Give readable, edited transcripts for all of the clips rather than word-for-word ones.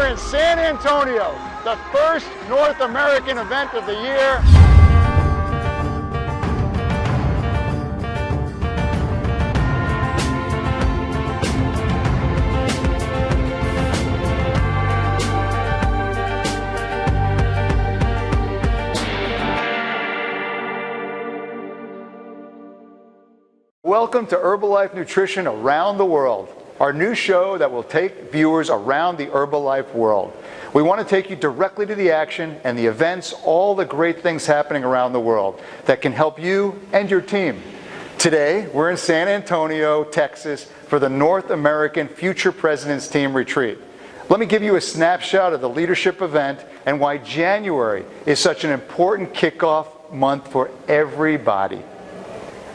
here in San Antonio, the first North American event of the year. Welcome to Herbalife Nutrition Around the World, our new show that will take viewers around the Herbalife world. We want to take you directly to the action and the events, all the great things happening around the world that can help you and your team. Today, we're in San Antonio, Texas for the North American Future Presidents Team Retreat. Let me give you a snapshot of the leadership event and why January is such an important kickoff month for everybody.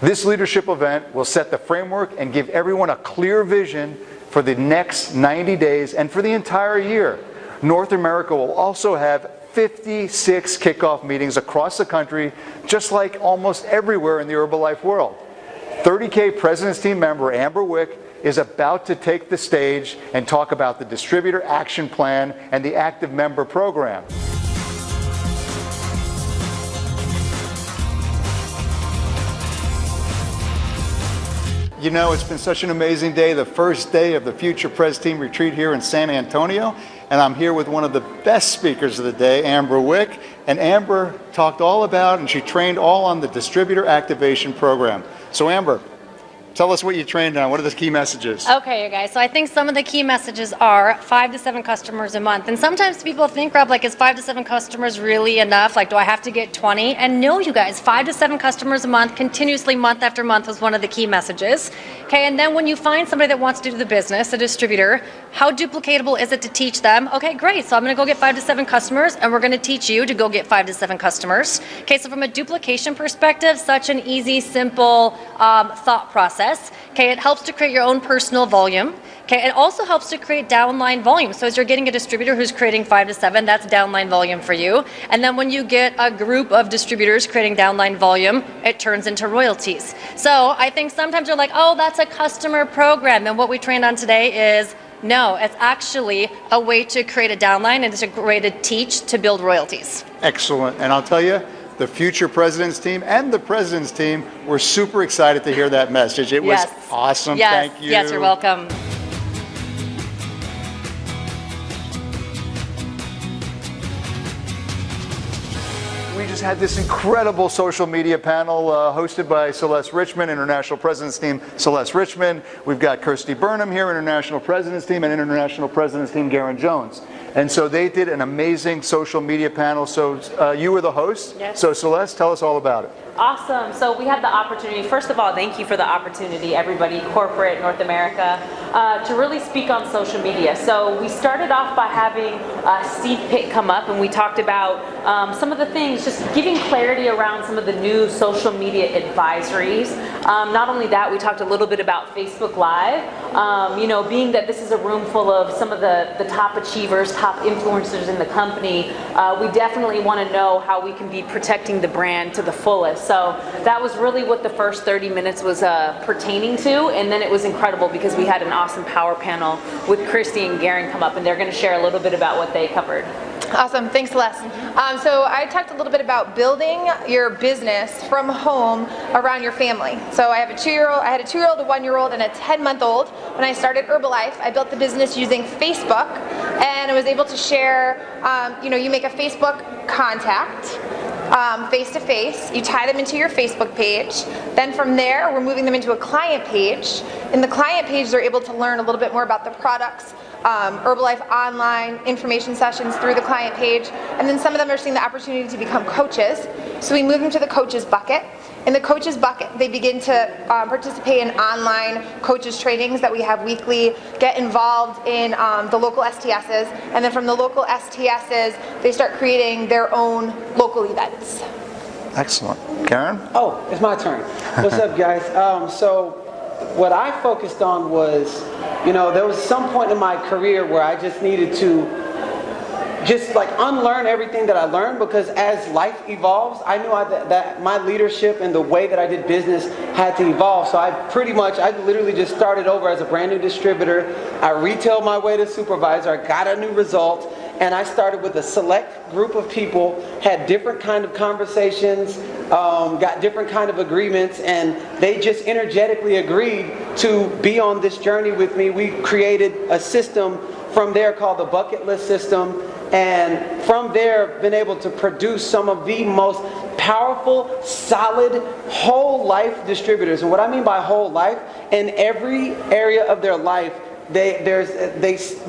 This leadership event will set the framework and give everyone a clear vision for the next 90 days and for the entire year. North America will also have 56 kickoff meetings across the country, just like almost everywhere in the Herbalife world. 30K President's Team member Amber Wick is about to take the stage and talk about the Distributor Action Plan and the Active Member Program. You know, it's been such an amazing day, the first day of the Future Pres Team Retreat here in San Antonio, and I'm here with one of the best speakers of the day, Amber Wick, and Amber talked all about, and she trained all on the Distributor Activation Program. So Amber, tell us what you trained on. What are the key messages? Okay, you guys. So I think some of the key messages are 5 to 7 customers a month. And sometimes people think, Rob, like, is 5 to 7 customers really enough? Like, do I have to get 20? And no, you guys, 5 to 7 customers a month, continuously month after month was one of the key messages. Okay, and then when you find somebody that wants to do the business, a distributor, how duplicatable is it to teach them? Okay, great. So I'm going to go get 5 to 7 customers, and we're going to teach you to go get 5 to 7 customers. Okay, so from a duplication perspective, such an easy, simple thought process. Okay, it helps to create your own personal volume. Okay, it also helps to create downline volume. So as you're getting a distributor who's creating 5 to 7, that's downline volume for you. And then when you get a group of distributors creating downline volume, it turns into royalties. So I think sometimes you're like, oh, that's a customer program. And what we trained on today is, no, it's actually a way to create a downline, and it's a way to teach to build royalties. Excellent. And I'll tell you, the Future President's Team and the President's Team were super excited to hear that message. It was awesome. Yes. Thank you. Yes, you're welcome. We just had this incredible social media panel hosted by Celeste Richmond, International President's Team, Celeste Richmond. We've got Kirsty Burnham here, International President's Team, and International President's Team, Garen Jones. And so they did an amazing social media panel. So you were the host. Yes. So Celeste, tell us all about it. Awesome. So we had the opportunity, first of all, thank you for the opportunity, everybody, corporate, North America, to really speak on social media. So we started off by having Steve Pitt come up, and we talked about some of the things, just giving clarity around some of the new social media advisories. Not only that, we talked a little bit about Facebook Live. You know, being that this is a room full of some of the top achievers, top influencers in the company, we definitely want to know how we can be protecting the brand to the fullest. So that was really what the first 30 minutes was pertaining to, and then it was incredible because we had an awesome power panel with Christy and Garen come up, and they're going to share a little bit about what they covered. Awesome, thanks Celeste. So I talked a little bit about building your business from home around your family. So I have a 2-year-old, I had a 2-year-old, a 1-year-old, and a 10-month-old. When I started Herbalife, I built the business using Facebook, and I was able to share, you know, you make a Facebook contact, face-to-face, you tie them into your Facebook page, then from there we're moving them into a client page. In the client page they're able to learn a little bit more about the products, Herbalife online information sessions through the client page, and then some of them are seeing the opportunity to become coaches. So we move them to the coaches bucket. In the coaches bucket, they begin to participate in online coaches trainings that we have weekly, get involved in the local STSs, and then from the local STSs, they start creating their own local events. Excellent. Karen? Oh, it's my turn. What's up, guys? So what I focused on was, you know, there was some point in my career where I just needed to just like unlearn everything that I learned, because as life evolves, I knew that my leadership and the way that I did business had to evolve. So I literally just started over as a brand new distributor. I retailed my way to supervisor. I got a new result. And I started with a select group of people, had different kind of conversations, got different kind of agreements, and they just energetically agreed to be on this journey with me. We created a system from there called the bucket list system, and from there been able to produce some of the most powerful, solid, whole life distributors. And what I mean by whole life, in every area of their life, they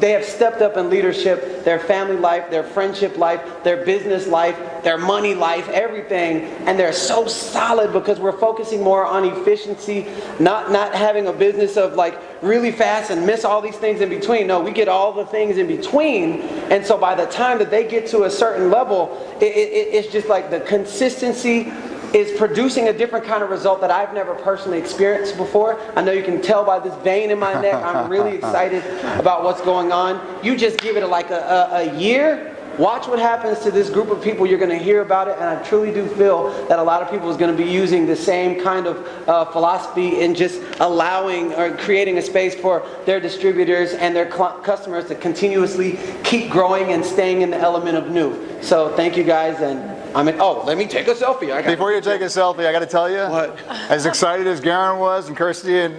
have stepped up in leadership, their family life, their friendship life, their business life, their money life, everything. And they're so solid because we're focusing more on efficiency, not having a business of like really fast and miss all these things in between. No, we get all the things in between. And so by the time that they get to a certain level, it's just like the consistency is producing a different kind of result that I've never personally experienced before. I know you can tell by this vein in my neck. I'm really excited about what's going on. You just give it like a year, watch what happens to this group of people. You're going to hear about it, and I truly do feel that a lot of people is going to be using the same kind of philosophy and just allowing or creating a space for their distributors and their customers to continuously keep growing and staying in the element of new. So thank you guys, and let me take a selfie. Before you take a selfie, I got to tell you, what? As excited as Garen was, and Kirsty and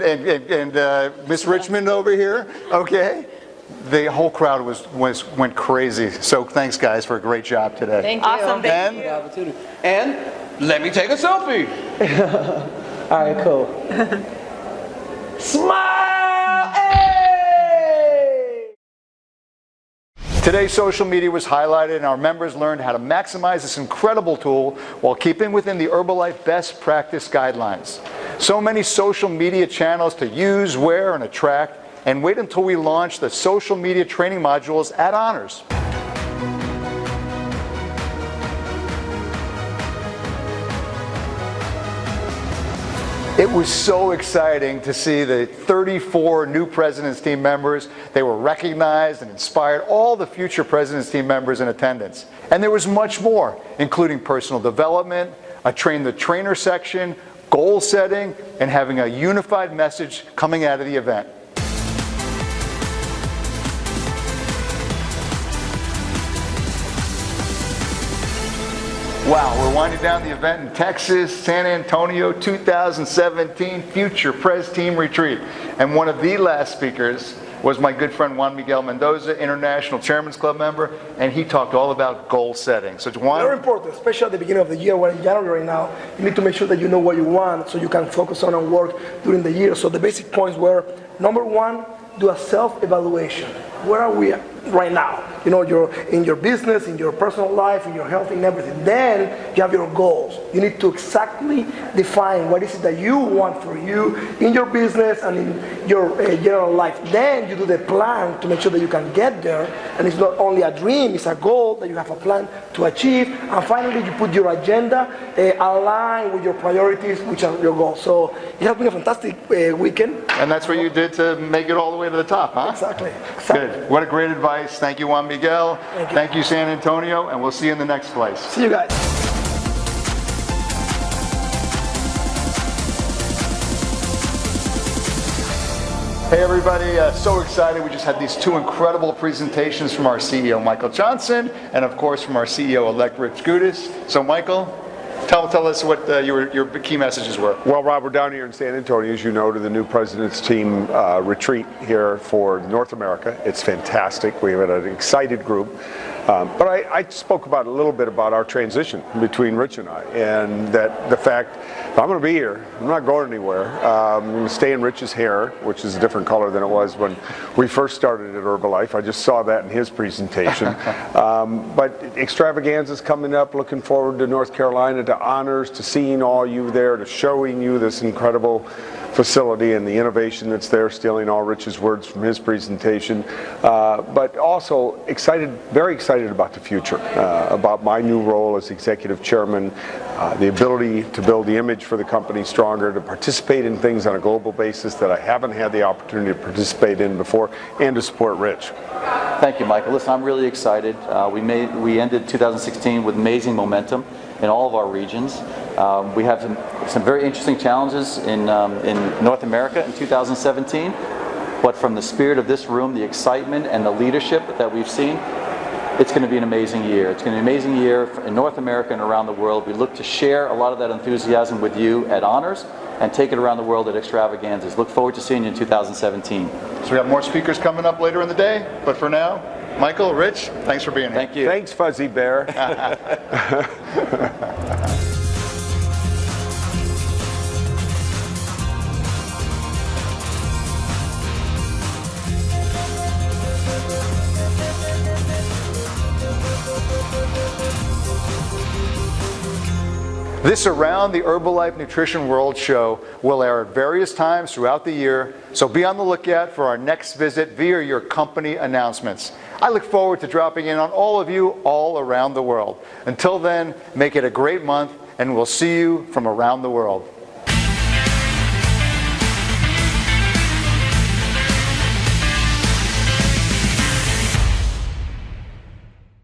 Miss Richmond over here, okay, the whole crowd went crazy. So thanks, guys, for a great job today. Thank you. Awesome. Thank you. And let me take a selfie. All right, cool. Smile! Hey! Today's social media was highlighted, and our members learned how to maximize this incredible tool while keeping within the Herbalife best practice guidelines. So many social media channels to use, wear, and attract, and wait until we launch the social media training modules at Honors. It was so exciting to see the 34 new President's Team members. They were recognized and inspired all the future President's Team members in attendance. And there was much more, including personal development, a train the trainer section, goal setting, and having a unified message coming out of the event. Wow, we're winding down the event in Texas, San Antonio, 2017 Future Pres Team Retreat. And one of the last speakers was my good friend Juan Miguel Mendoza, International Chairman's Club member, and he talked all about goal setting. So Juan, very important, especially at the beginning of the year. We're in January right now. You need to make sure that you know what you want so you can focus on and work during the year. So the basic points were, number one, do a self-evaluation. Where are we right now? You know, you're in your business, in your personal life, in your health, in everything. Then you have your goals. You need to exactly define what is it that you want for you in your business and in your general life. Then you do the plan to make sure that you can get there. And it's not only a dream, it's a goal that you have a plan to achieve. And finally, you put your agenda aligned with your priorities, which are your goals. So it has been a fantastic weekend. And that's what you did to make it all the way to the top, huh? Exactly. Good. What a great advice. Thank you, Juan Miguel. Thank you, San Antonio. And we'll see you in the next place. See you guys. Hey everybody, so excited. We just had these two incredible presentations from our CEO, Michael Johnson, and of course from our CEO-elect, Rich Gudis. So Michael, tell us what your key messages were. Well, Rob, we're down here in San Antonio, as you know, to the new President's Team retreat here for North America. It's fantastic. We have an excited group. But I spoke about a little bit about our transition between Rich and I, and that the fact if I'm going to be here, I'm not going anywhere. I'm going to stay in Rich's hair, which is a different color than it was when we first started at Herbalife. I just saw that in his presentation. But extravaganza's coming up. Looking forward to North Carolina, to Honors, to seeing all you there, to showing you this incredible facility and the innovation that's there, stealing all Rich's words from his presentation, but also very excited about the future, about my new role as executive chairman, the ability to build the image for the company stronger, to participate in things on a global basis that I haven't had the opportunity to participate in before, and to support Rich. Thank you, Michael. Listen, I'm really excited. We ended 2016 with amazing momentum in all of our regions. We have some very interesting challenges in North America in 2017, but from the spirit of this room, the excitement and the leadership that we've seen, it's going to be an amazing year. It's going to be an amazing year in North America and around the world. We look to share a lot of that enthusiasm with you at Honors and take it around the world at Extravaganzas. Look forward to seeing you in 2017. So we have more speakers coming up later in the day, but for now, Michael, Rich, thanks for being here. Thank you. Thanks, Fuzzy Bear. This Around the Herbalife Nutrition World show will air at various times throughout the year, so be on the lookout for our next visit via your company announcements. I look forward to dropping in on all of you all around the world. Until then, make it a great month, and we'll see you from around the world.